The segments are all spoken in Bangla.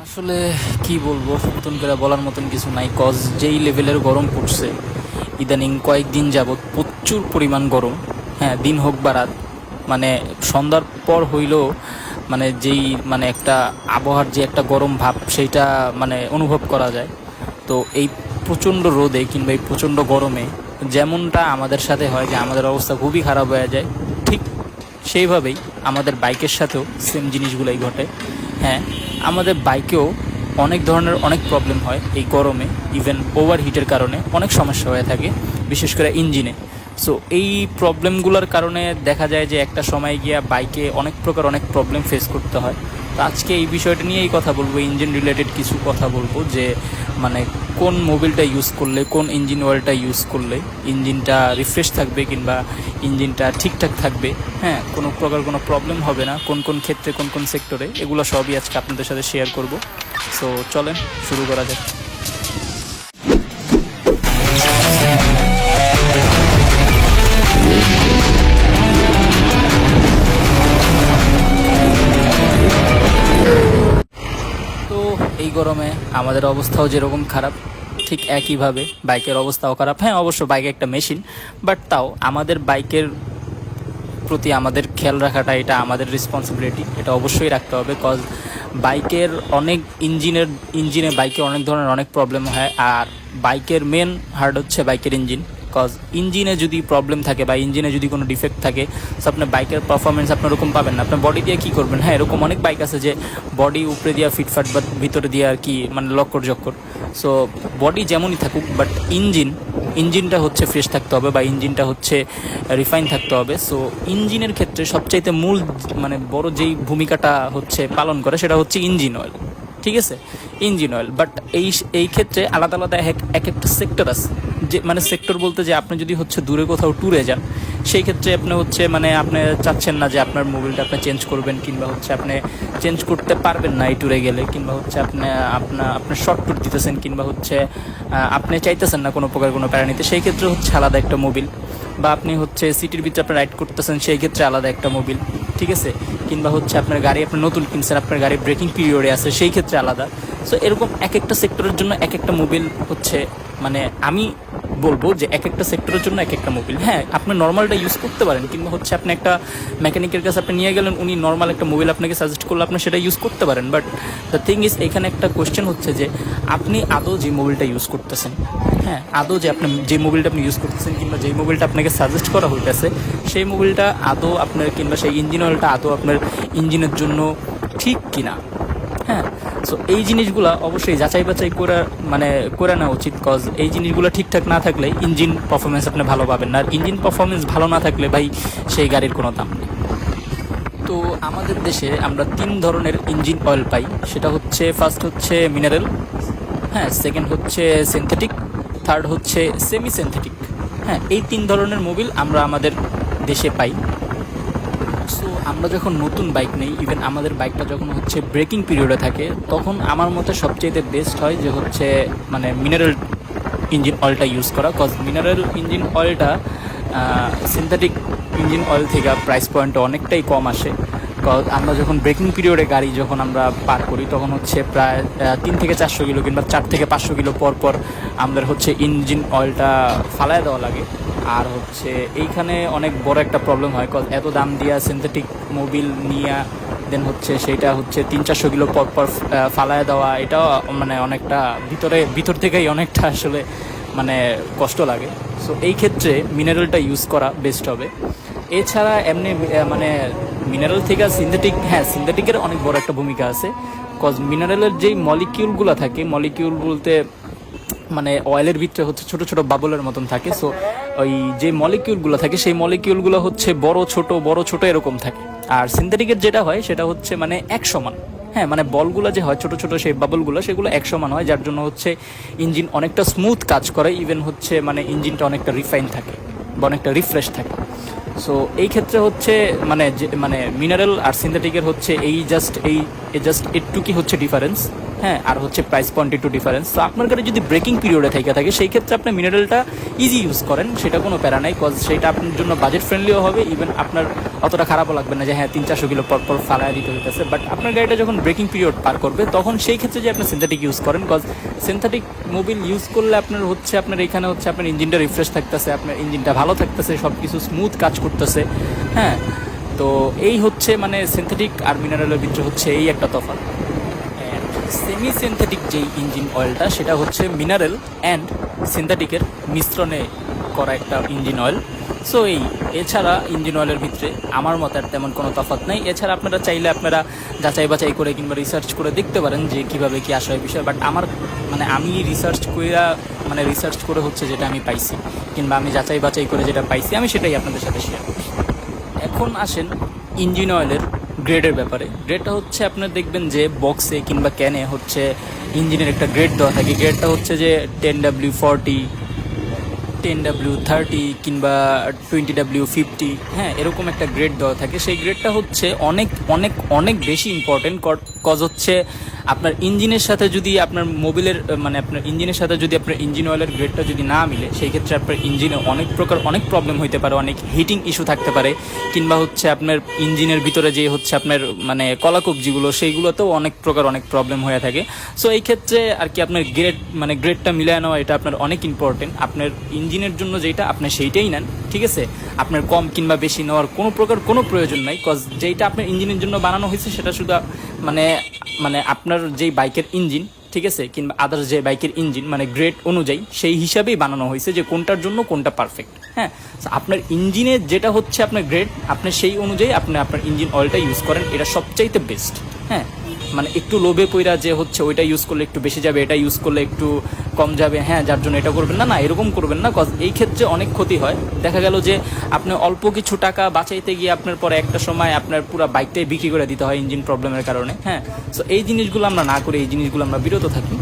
আসলে কি বলবো, নতুন করে বলার মতন কিছু নাই। কজ যেই লেভেলের গরম পড়ছে ইদানিং কয়েকদিন যাবৎ, প্রচুর পরিমাণ গরম। হ্যাঁ, দিন হোক বা রাত, মানে সন্ধ্যার পর হইলেও মানে যেই মানে একটা আবহাওয়ার যে একটা গরম ভাব সেইটা মানে অনুভব করা যায়। তো এই প্রচণ্ড রোদে কিংবা এই প্রচণ্ড গরমে যেমনটা আমাদের সাথে হয় যে আমাদের অবস্থা খুবই খারাপ হয়ে যায়, ঠিক সেইভাবেই আমাদের বাইকের সাথেও সেম জিনিসগুলোই ঘটে। হ্যাঁ, আমাদের বাইকেও অনেক ধরনের অনেক প্রবলেম হয় এই গরমে। ইভেন ওভার হিটের কারণে অনেক সমস্যা হয়ে থাকে, বিশেষ করে ইঞ্জিনে। সো এই প্রবলেমগুলোর কারণে দেখা যায় যে একটা সময় গিয়া বাইকে অনেক প্রকার অনেক প্রবলেম ফেস করতে হয়। তো আজকে এই বিষয়টা নিয়েই কথা বলবো, ইঞ্জিন রিলেটেড কিছু কথা বলবো যে মানে কোন মোবিলটা ইউজ করলে, কোন ইঞ্জিন অয়েলটা ইউজ করলে ইঞ্জিনটা রিফ্রেশ থাকবে কিংবা ইঞ্জিনটা ঠিকঠাক থাকবে। হ্যাঁ, কোনো প্রকার কোনো প্রবলেম হবে না, কোন কোন ক্ষেত্রে কোন কোন সেক্টরে, এগুলো সবই আজকে আপনাদের সাথে শেয়ার করব। সো চলেন শুরু করা যাক। তো এই গরমে আমাদের অবস্থাও যেরকম খারাপ, ঠিক একইভাবে বাইকের অবস্থাও খারাপ। হ্যাঁ, অবশ্য বাইক একটা মেশিন, বাট তাও আমাদের বাইকের প্রতি আমাদের খেয়াল রাখাটা এটা আমাদের রেসপন্সিবিলিটি, এটা অবশ্যই রাখতে হবে। কজ বাইকের অনেক ইঞ্জিনে বাইকে অনেক ধরনের অনেক প্রবলেম হয়। আর বাইকের মেন হার্ড হচ্ছে বাইকের ইঞ্জিন। কজ ইঞ্জিনে যদি প্রবলেম থাকে বা ইঞ্জিনে যদি কোনো ডিফেক্ট থাকে, তো আপনার বাইকের পারফরমেন্স আপনার ওরকম পাবেন না। আপনার বডি দিয়ে কী করবেন? হ্যাঁ, এরকম অনেক বাইক আছে যে বডি উপরে দিয়ে ফিটফাট, বাট ভিতরে দিয়ে আর কি মানে লক্কর জক্কর। সো বডি যেমনই থাকুক, বাট ইঞ্জিনটা হচ্ছে ফ্রেশ থাকতে হবে বা ইঞ্জিনটা হচ্ছে রিফাইন থাকতে হবে। সো ইঞ্জিনের ক্ষেত্রে সবচাইতে মূল মানে বড় যেই ভূমিকাটা হচ্ছে পালন করে সেটা হচ্ছে ইঞ্জিন অয়েল। ঠিক আছে, ইঞ্জিন অয়েল। বাট এই ক্ষেত্রে আলাদা আলাদা এক একটা সেক্টর আছে। যে মানে সেক্টর বলতে যে আপনি যদি হচ্ছে দূরে কোথাও ট্যুরে যান, সেই ক্ষেত্রে আপনি হচ্ছে মানে আপনি চাচ্ছেন না যে আপনার মোবিলটা আপনি চেঞ্জ করবেন, কিংবা হচ্ছে আপনি চেঞ্জ করতে পারবেন না এই ট্যুরে গেলে, কিংবা হচ্ছে আপনার শর্ট ট্যুর দিতেছেন, কিংবা হচ্ছে আপনি চাইতেছেন না কোনো প্রকার কোনো প্যারা নিতে, সেই ক্ষেত্রে হচ্ছে আলাদা একটা মোবিল। বা আপনি হচ্ছে সিটির ভিতরে আপনি রাইড করতেছেন, সেই ক্ষেত্রে আলাদা একটা মোবিল। ঠিক আছে, কিংবা হচ্ছে আপনার গাড়ি আপনি নতুন কিনছেন, আপনার গাড়ি ব্রেকিং পিরিয়ডে আছে, সেই ক্ষেত্রে আলাদা। সো এরকম এক একটা সেক্টরের জন্য এক একটা মোবিল হচ্ছে মানে আমি বলবো যে এক একটা সেক্টরের জন্য এক একটা মোবিল। হ্যাঁ, আপনি নর্মালটা ইউজ করতে পারেন, কিংবা হচ্ছে আপনি একটা মেকানিকের কাছে আপনি নিয়ে গেলেন, উনি নর্মাল একটা মোবিল আপনাকে সাজেস্ট করলে আপনি সেটা ইউজ করতে পারেন। বাট দ্য থিং ইজ, এখানে একটা কোয়েশ্চেন হচ্ছে যে আপনি আদৌ যে মোবিলটা ইউজ করতেছেন, হ্যাঁ আদৌ যে আপনি যে মোবিলটা আপনি ইউজ করতেছেন কিংবা যেই মোবিলটা আপনাকে সাজেস্ট করা হইতেছে, সেই মোবিলটা আদৌ আপনার কিংবা সেই ইঞ্জিন অয়েলটা আদৌ আপনার ইঞ্জিনের জন্য ঠিক কিনা। হ্যাঁ, সো এই জিনিসগুলো অবশ্যই যাচাই বাছাই করে নেওয়া উচিত। কজ এই জিনিসগুলো ঠিকঠাক না থাকলে ইঞ্জিন পারফরমেন্স আপনি ভালো পাবেন না। আর ইঞ্জিন পারফরমেন্স ভালো না থাকলে ভাই সেই গাড়ির কোনো দাম নেই। তো আমাদের দেশে আমরা 3 ধরনের ইঞ্জিন অয়েল পাই। সেটা হচ্ছে, ফার্স্ট হচ্ছে মিনারেল, হ্যাঁ, সেকেন্ড হচ্ছে সিনথেটিক, থার্ড হচ্ছে সেমি সিনথেটিক। হ্যাঁ, এই 3 ধরনের মোবিল আমরা আমাদের দেশে পাই। সো আমরা যখন নতুন বাইক নেই, ইভেন আমাদের বাইকটা যখন হচ্ছে ব্রেকিং পিরিয়ডে থাকে, তখন আমার মতে সবচেয়ে বেস্ট হয় যে হচ্ছে মানে মিনারেল ইঞ্জিন অয়েলটা ইউজ করা। কজ মিনারেল ইঞ্জিন অয়েলটা সিনথেটিক ইঞ্জিন অয়েল থেকে প্রাইস পয়েন্টটা অনেকটাই কম আসে। কজ আমরা যখন ব্রেকিং পিরিয়ডে গাড়ি যখন আমরা পার করি, তখন হচ্ছে প্রায় 3 থেকে 400 কিলো কিংবা 4 থেকে 500 কিলো পর পর আমাদের হচ্ছে ইঞ্জিন অয়েলটা ফালায় দেওয়া লাগে। আর হচ্ছে এইখানে অনেক বড় একটা প্রবলেম হয়, কজ এত দাম দিয়া সিনথেটিক মোবিল নিয়ে দেন হচ্ছে সেইটা হচ্ছে 300-400 কিলো পর পর ফালায় দেওয়া, এটাও মানে অনেকটা ভিতর থেকেই অনেকটা আসলে মানে কষ্ট লাগে। সো এই ক্ষেত্রে মিনারেলটা ইউজ করা বেস্ট হবে। এছাড়া এমনি মানে মিনারেল থেকে সিনথেটিক, হ্যাঁ সিনথেটিকের অনেক বড় একটা ভূমিকা আছে। কজ মিনারেলের যেই মলিকিউলগুলো থাকে, মলিকিউল বলতে মানে অয়েলের ভিতরে হচ্ছে ছোট ছোট বাবলের মতন থাকে। সো ওই যে মলিকিউলগুলো থাকে, সেই মলিকিউলগুলো হচ্ছে বড় ছোট এরকম থাকে। আর সিনথেটিকের যেটা হয় সেটা হচ্ছে মানে এক সমান। হ্যাঁ, মানে বলগুলো যে হয় ছোট ছোট সেই বাবলগুলো, সেগুলো এক সমান হয়, যার জন্য হচ্ছে ইঞ্জিন অনেকটা স্মুথ কাজ করে। ইভেন হচ্ছে মানে ইঞ্জিনটা অনেকটা রিফাইন থাকে বা অনেকটা রিফ্রেশ থাকে। সো এই ক্ষেত্রে হচ্ছে মানে মিনারেল আর সিনথেটিকের হচ্ছে এই জাস্ট একটু কি হচ্ছে ডিফারেন্স। হ্যাঁ, আর হচ্ছে প্রাইস পয়েন্ট একটু ডিফারেন্স। তো আপনার গাড়ি যদি ব্রেকিং পিরিয়ডে থাকে সেই ক্ষেত্রে আপনি মিনারেলটা ইজি ইউজ করেন, সেটা কোনো প্যারা নাই, কজ সেটা আপনার জন্য বাজেট ফ্রেন্ডলিও হবে, ইভেন আপনার অতটা খারাপও লাগবে না যে হ্যাঁ 300-400 কিলো পর ফালায় দিতে হইতেছে। বাট আপনার গাড়িটা যখন ব্রেকিং পিরিয়ড পার করবে তখন সেই ক্ষেত্রে যে আপনি সিনথেটিক ইউজ করেন, কজ সিনথেটিক মোবিল ইউজ করলে আপনার হচ্ছে আপনার এখানে হচ্ছে আপনার ইঞ্জিনটা রিফ্রেশ থাকতেছে, আপনার ইঞ্জিনটা ভালো থাকতেছে, সব কিছু স্মুথ কাজ করতেছে। হ্যাঁ, তো এই হচ্ছে মানে সিনথেটিক আর মিনারেলের ভিতরে হচ্ছে এই একটা তফাৎ। সেমি সিনথেটিক যেই ইঞ্জিন অয়েলটা সেটা হচ্ছে মিনারেল অ্যান্ড সিনথেটিকের মিশ্রণে করা একটা ইঞ্জিন অয়েল। সো এছাড়া ইঞ্জিন অয়েলের ভিতরে আমার মতে আর তেমন কোনো তফাৎ নেই। এছাড়া আপনারা চাইলে আপনারা যাচাই বাছাই করে কিংবা রিসার্চ করে দেখতে পারেন যে কীভাবে কী আসে বিষয়। বাট আমার মানে আমি রিসার্চ করে হচ্ছে যেটা আমি পাইছি কিংবা আমি যাচাই বাছাই করে যেটা পাইছি আমি সেটাই আপনাদের সাথে শেয়ার করছি। এখন আসেন ইঞ্জিন অয়েলের গ্রেডের ব্যাপারে। গ্রেডটা হচ্ছে আপনার দেখবেন যে বক্সে কিংবা ক্যানে হচ্ছে ইঞ্জিনের একটা গ্রেড দেওয়া থাকে। গ্রেডটা হচ্ছে যে 10W40, 10W30 কিংবা 20W50, হ্যাঁ এরকম একটা গ্রেড দেওয়া থাকে। সেই গ্রেডটা হচ্ছে অনেক অনেক অনেক বেশি ইম্পর্টেন্ট, কজ হচ্ছে আপনার ইঞ্জিনের সাথে যদি আপনার মোবিলের মানে আপনার ইঞ্জিনের সাথে যদি আপনার ইঞ্জিন অয়েলের গ্রেডটা যদি না মিলে সেই ক্ষেত্রে আপনার ইঞ্জিনে অনেক প্রবলেম হইতে পারে, অনেক হিটিং ইস্যু থাকতে পারে, কিংবা হচ্ছে আপনার ইঞ্জিনের ভিতরে যে হচ্ছে আপনার মানে কলাকবজিগুলো সেইগুলোতেও অনেক প্রবলেম হয়ে থাকে। সো এই ক্ষেত্রে আর কি আপনার গ্রেডটা মিলিয়ে নেওয়া এটা আপনার অনেক ইম্পর্টেন্ট। আপনার ইঞ্জিনের জন্য যেটা আপনি সেইটাই নেন, ঠিক আছে? আপনার কম কিংবা বেশি নেওয়ার কোনো প্রয়োজন নাই, কজ যেইটা আপনার ইঞ্জিনের জন্য বানানো হয়েছে সেটা শুধু মানে আপনার যেই বাইকের ইঞ্জিন, ঠিক আছে, কিংবা আদার্স যে বাইকের ইঞ্জিন মানে গ্রেড অনুযায়ী সেই হিসাবেই বানানো হয়েছে যে কোনটার জন্য কোনটা পারফেক্ট। হ্যাঁ, আপনার ইঞ্জিনে যেটা হচ্ছে আপনার গ্রেড, আপনি সেই অনুযায়ী আপনি আপনার ইঞ্জিন অয়েলটা ইউজ করেন, এটা সবচাইতে বেস্ট। হ্যাঁ, মানে একটু লোভে পইরা যে হচ্ছে ওইটা ইউজ করলে একটু বেশি যাবে, এটা ইউজ করলে একটু কম যাবে, হ্যাঁ যার জন্য এটা করবেন না, এরকম করবেন না, কজ এই ক্ষেত্রে অনেক ক্ষতি হয়। দেখা গেল যে আপনি অল্প কিছু টাকা বাঁচাইতে গিয়ে আপনার পরে একটা সময় আপনার পুরো বাইকটাই বিক্রি করে দিতে হয় ইঞ্জিন প্রবলেমের কারণে। হ্যাঁ, সো এই জিনিসগুলো আমরা না করে এই জিনিসগুলো আমরা বিরত থাকি।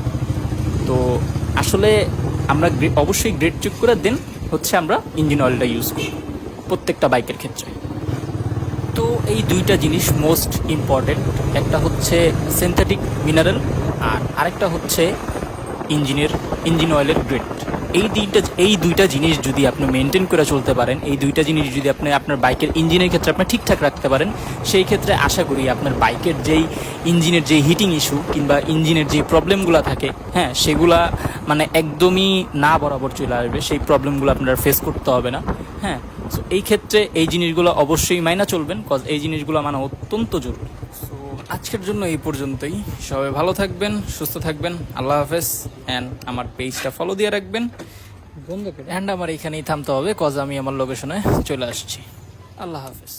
তো আসলে আমরা অবশ্যই গ্রেড চেক করে দেন হচ্ছে আমরা ইঞ্জিন অয়েলটা ইউজ করি প্রত্যেকটা বাইকের ক্ষেত্রে। তো এই দুইটা জিনিস মোস্ট ইম্পর্টেন্ট, একটা হচ্ছে সিনথেটিক মিনারেল আর আরেকটা হচ্ছে ইঞ্জিন অয়েলের গ্রেড। এই দুইটা জিনিস যদি আপনি মেনটেন করে চলতে পারেন, এই দুইটা জিনিস যদি আপনি আপনার বাইকের ইঞ্জিনের ক্ষেত্রে আপনি ঠিকঠাক রাখতে পারেন, সেই ক্ষেত্রে আশা করি আপনার বাইকের যেই ইঞ্জিনের যেই হিটিং ইস্যু কিংবা ইঞ্জিনের যেই প্রবলেমগুলো থাকে, হ্যাঁ সেগুলা মানে একদমই না বরাবর চলে আসবে, সেই প্রবলেমগুলো আপনার ফেস করতে হবে না। হ্যাঁ, সো এই ক্ষেত্রে এই জিনিসগুলো অবশ্যই মাইনা চলবেন, কজ এই জিনিসগুলো মানা অত্যন্ত জরুরি। সো আজকের জন্য এই পর্যন্তই। সবাই ভালো থাকবেন, সুস্থ থাকবেন, আল্লাহ হাফেজ। অ্যান্ড আমার পেজটা ফলো দিয়ে রাখবেন। অ্যান্ড আমার এখানেই থামতে হবে, কজ আমি আমার লোকেশনে চলে আসছি। আল্লাহ হাফেজ।